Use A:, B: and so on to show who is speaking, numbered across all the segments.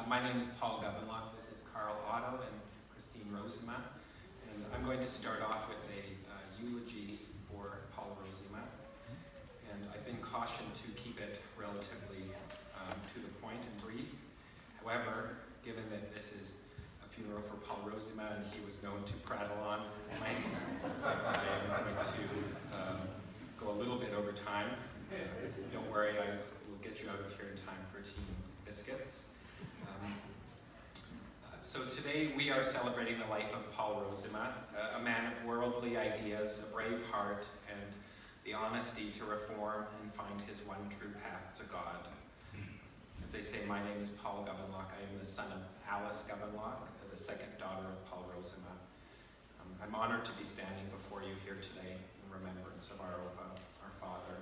A: My name is Paul Govenlock. This is Carl Otto and Christine Rozema. And I'm going to start off with a eulogy for Paul Rozema. And I've been cautioned to keep it relatively to the point and brief. However, given that this is a funeral for Paul Rozema and he was known to prattle on length, I am going to go a little bit over time. Don't worry, I will get you out of here in time for tea and biscuits. So today we are celebrating the life of Paul Rozema, a man of worldly ideas, a brave heart, and the honesty to reform and find his one true path to God. As they say, my name is Paul Govenlock. I am the son of Alice Govenlock, the second daughter of Paul Rozema. I'm honored to be standing before you here today in remembrance of our Opa, our father,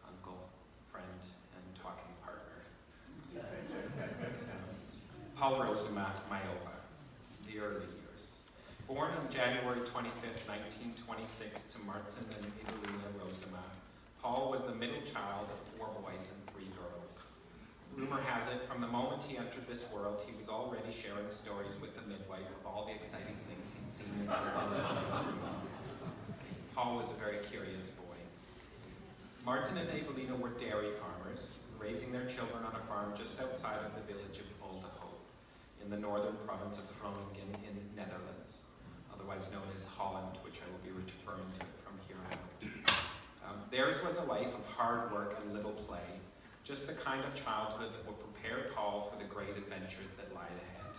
A: uncle, friend, and talking partner. Paul Rozema, my Opa, the early years. Born on January 25th, 1926 to Martin and Evelina Rozema, Paul was the middle child of 4 boys and 3 girls. Rumor has it, from the moment he entered this world, he was already sharing stories with the midwife of all the exciting things he'd seen in his mother's room. Paul was a very curious boy. Martin and Evelina were dairy farmers, raising their children on a farm just outside of the village of in the northern province of Groningen in Netherlands, otherwise known as Holland, which I will be referring to from here out. Theirs was a life of hard work and little play, just the kind of childhood that would prepare Paul for the great adventures that lied ahead.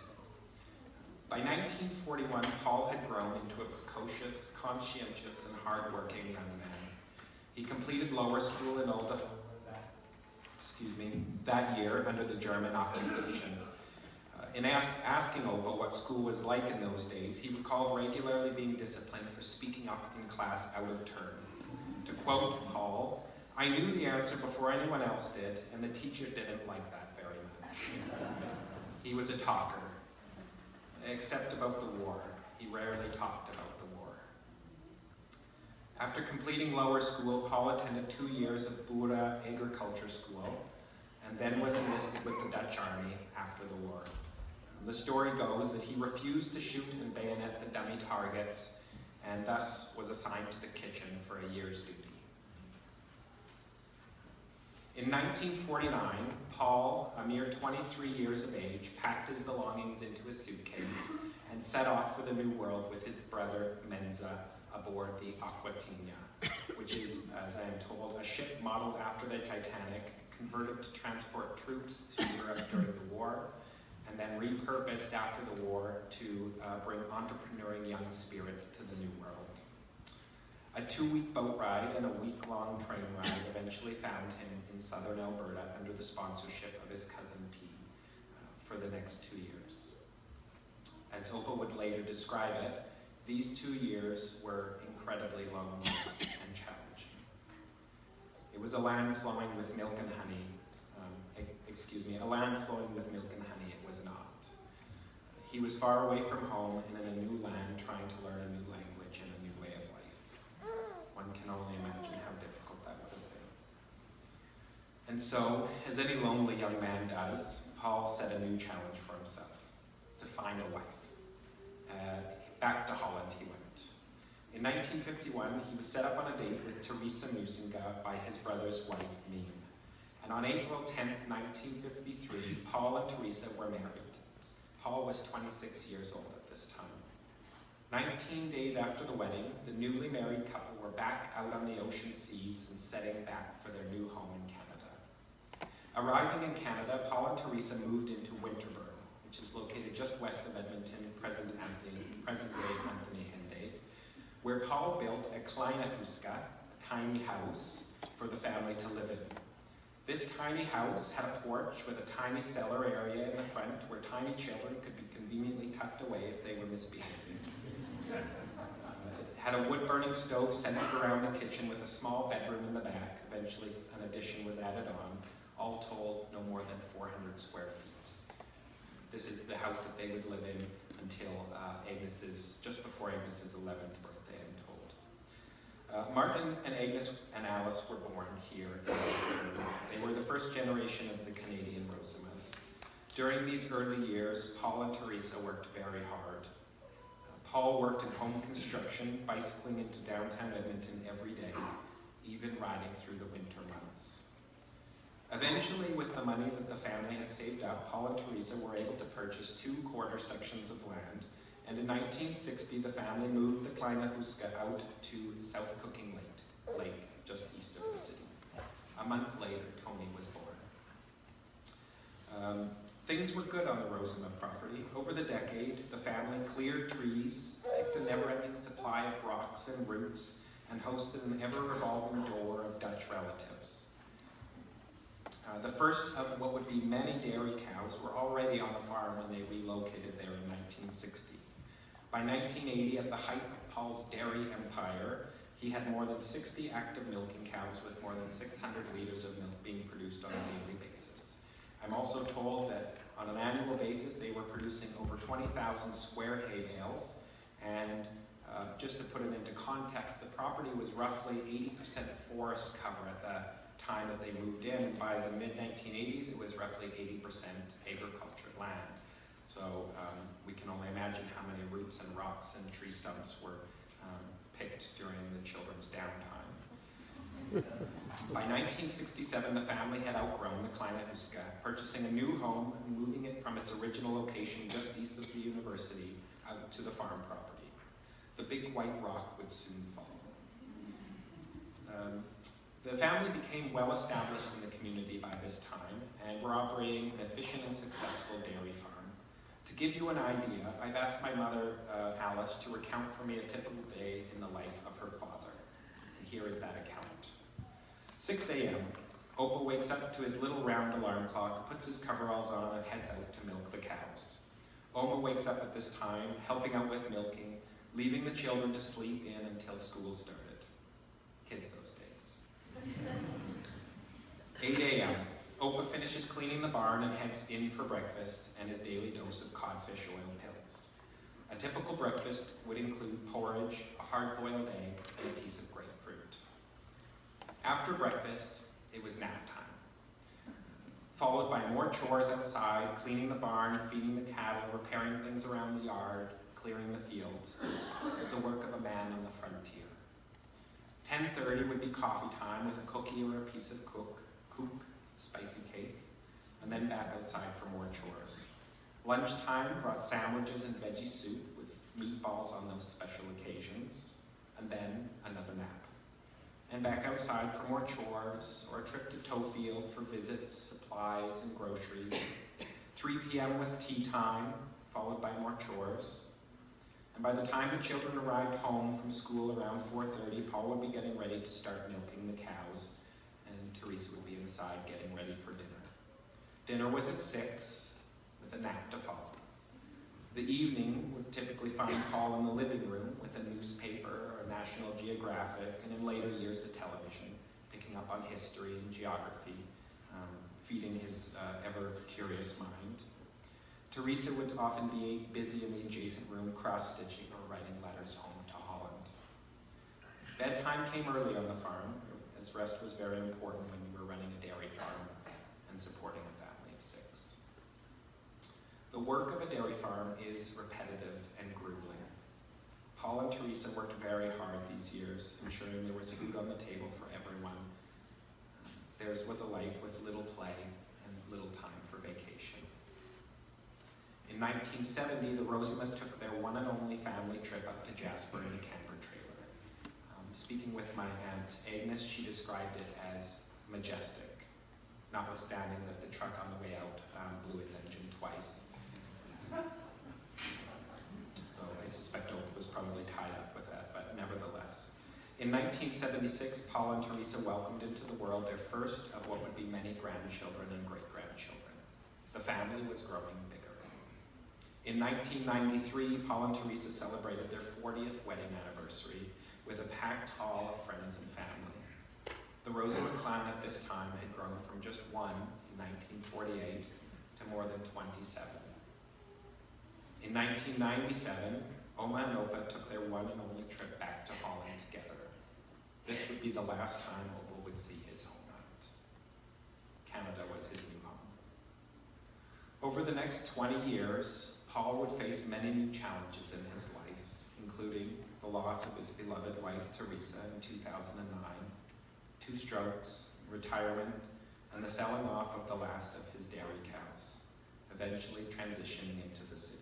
A: By 1941, Paul had grown into a precocious, conscientious, and hard-working young man. He completed lower school in that year under the German occupation. In asking Opa what school was like in those days, he recalled regularly being disciplined for speaking up in class out of turn. To quote Paul, "I knew the answer before anyone else did, and the teacher didn't like that very much." He was a talker, except about the war. He rarely talked about the war. After completing lower school, Paul attended 2 years of Boera agriculture school, and then was enlisted with the Dutch army after the war. The story goes that he refused to shoot and bayonet the dummy targets and thus was assigned to the kitchen for a year's duty. In 1949, Paul, a mere 23 years of age, packed his belongings into a suitcase and set off for the New World with his brother Menza aboard the Aquitania, which is, as I am told, a ship modeled after the Titanic, converted to transport troops to Europe during the war, and then repurposed after the war to bring entrepreneuring young spirits to the New World. A 2-week boat ride and a week-long train ride eventually found him in southern Alberta under the sponsorship of his cousin P for the next 2 years. As Opa would later describe it, these 2 years were incredibly lonely and challenging. It was a land flowing with milk and honey. A land flowing with milk and honey, it was not. He was far away from home and in a new land trying to learn a new language and a new way of life. One can only imagine how difficult that would have been. And so, as any lonely young man does, Paul set a new challenge for himself, to find a wife. Back to Holland he went. In 1951, he was set up on a date with Teresa Musinga by his brother's wife, Meme. And on April 10, 1953, Paul and Teresa were married. Paul was 26 years old at this time. 19 days after the wedding, the newly married couple were back out on the ocean seas and setting back for their new home in Canada. Arriving in Canada, Paul and Teresa moved into Winterburn, which is located just west of Edmonton, present-day Anthony Henday, where Paul built a kleine huska, a tiny house, for the family to live in. This tiny house had a porch with a tiny cellar area in the front where tiny children could be conveniently tucked away if they were misbehaving. It had a wood-burning stove centered around the kitchen with a small bedroom in the back. Eventually an addition was added on, all told no more than 400 square feet. This is the house that they would live in until just before Agnes's 11th birthday, I'm told. Martin and Agnes and Alice were born here in Vancouver. They were the first generation of the Canadian Rosemas. During these early years, Paul and Teresa worked very hard. Paul worked in home construction, bicycling into downtown Edmonton every day, even riding through the winter months. Eventually, with the money that the family had saved up, Paul and Teresa were able to purchase 2 quarter sections of land, and in 1960, the family moved the Kleine Huska out to South Cooking Lake, just east of the city. A month later, Tony was born. Things were good on the Rozema property. Over the decade, the family cleared trees, picked a never-ending supply of rocks and roots, and hosted an ever-revolving door of Dutch relatives. The first of what would be many dairy cows were already on the farm when they relocated there in 1960. By 1980, at the height of Paul's dairy empire, he had more than 60 active milking cows with more than 600 liters of milk being produced on a daily basis. I'm also told that on an annual basis, they were producing over 20,000 square hay bales, and just to put it into context, the property was roughly 80% forest cover at the time that they moved in, and by the mid-1980s, it was roughly 80% agricultural land. So we can only imagine how many roots and rocks and tree stumps were picked during the children's downtime. By 1967, the family had outgrown the Kleine Huska, purchasing a new home and moving it from its original location just east of the university out to the farm property. The big white rock would soon fall. The family became well established in the community by this time and were operating an efficient and successful dairy farm. To give you an idea, I've asked my mother, Alice, to recount for me a typical day in the life of her father. And here is that account. 6 a.m. Opa wakes up to his little round alarm clock, puts his coveralls on, and heads out to milk the cows. Oma wakes up at this time, helping out with milking, leaving the children to sleep in until school started. Kids those days. 8 a.m. Opa finishes cleaning the barn and heads in for breakfast and his daily dose of codfish oil pills. A typical breakfast would include porridge, a hard-boiled egg, and a piece of grapefruit. After breakfast, it was nap time, followed by more chores outside, cleaning the barn, feeding the cattle, repairing things around the yard, clearing the fields, the work of a man on the frontier. 10:30 would be coffee time with a cookie or a piece of koek, spicy cake, and then back outside for more chores. Lunchtime brought sandwiches and veggie soup with meatballs on those special occasions, and then another nap. And back outside for more chores, or a trip to Toefield for visits, supplies, and groceries. 3 p.m. was tea time, followed by more chores. And by the time the children arrived home from school around 4:30, Paul would be getting ready to start milking the cows, and Teresa would be inside getting ready for dinner. Dinner was at 6, with a nap to follow. The evening would typically find Paul in the living room with a newspaper or National Geographic, and in later years the television, picking up on history and geography, feeding his ever-curious mind. Teresa would often be busy in the adjacent room cross-stitching or writing letters home to Holland. Bedtime came early on the farm, as rest was very important when you were running a dairy farm and supporting a family of 6. The work of a dairy farm is repetitive and grueling. Paul and Teresa worked very hard these years, ensuring there was food on the table for everyone. Theirs was a life with little play and little time for vacation. In 1970, the Rosemas took their one and only family trip up to Jasper in a camper trailer. Speaking with my aunt Agnes, she described it as majestic, notwithstanding that the truck on the way out blew its engine twice. So I suspect Opa was probably tied up with that, but nevertheless. In 1976, Paul and Teresa welcomed into the world their first of what would be many grandchildren and great-grandchildren. The family was growing bigger. In 1993, Paul and Teresa celebrated their 40th wedding anniversary with a packed hall of friends and family. The Rozema clan at this time had grown from just 1 in 1948 to more than 27. In 1997, Oma and Opa took their one and only trip back to Holland together. This would be the last time Opa would see his homeland. Canada was his new home. Over the next 20 years, Paul would face many new challenges in his life, including the loss of his beloved wife Teresa in 2009, 2 strokes, retirement, and the selling off of the last of his dairy cows, eventually transitioning into the city.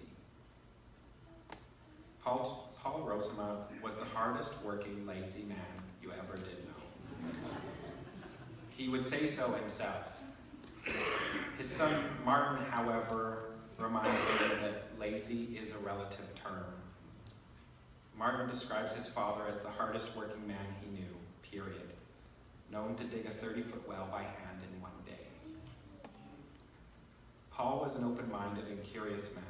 A: Paul Rozema was the hardest working, lazy man you ever did know. He would say so himself. His son Martin, however, reminded me that lazy is a relative term. Martin describes his father as the hardest working man he knew, period, known to dig a 30-foot well by hand in one day. Paul was an open-minded and curious man.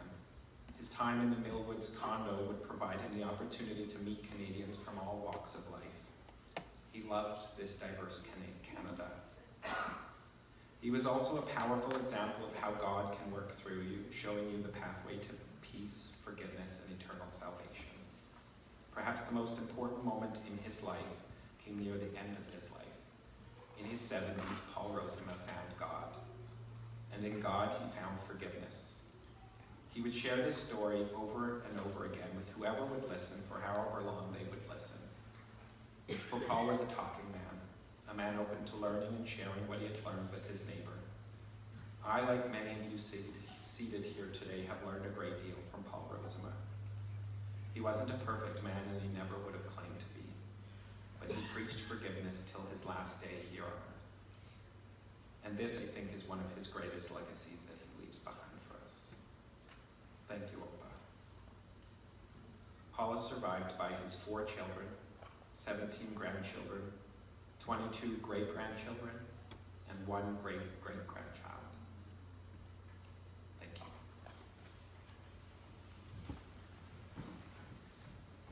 A: His time in the Millwoods condo would provide him the opportunity to meet Canadians from all walks of life. He loved this diverse Canada. He was also a powerful example of how God can work through you, showing you the pathway to peace, forgiveness, and eternal salvation. Perhaps the most important moment in his life came near the end of his life. In his 70s, Paul Rozema found God. And in God, he found forgiveness. He would share this story over and over again with whoever would listen for however long they would listen. For Paul was a talking man, a man open to learning and sharing what he had learned with his neighbor. I, like many of you seated here today, have learned a great deal from Paul Rozema. He wasn't a perfect man, and he never would have claimed to be, but he preached forgiveness till his last day here on earth. And this, I think, is one of his greatest legacies that he leaves behind for us. Thank you, Opa. Paul is survived by his 4 children, 17 grandchildren, 22 great-grandchildren, and 1 great-great-grandchild.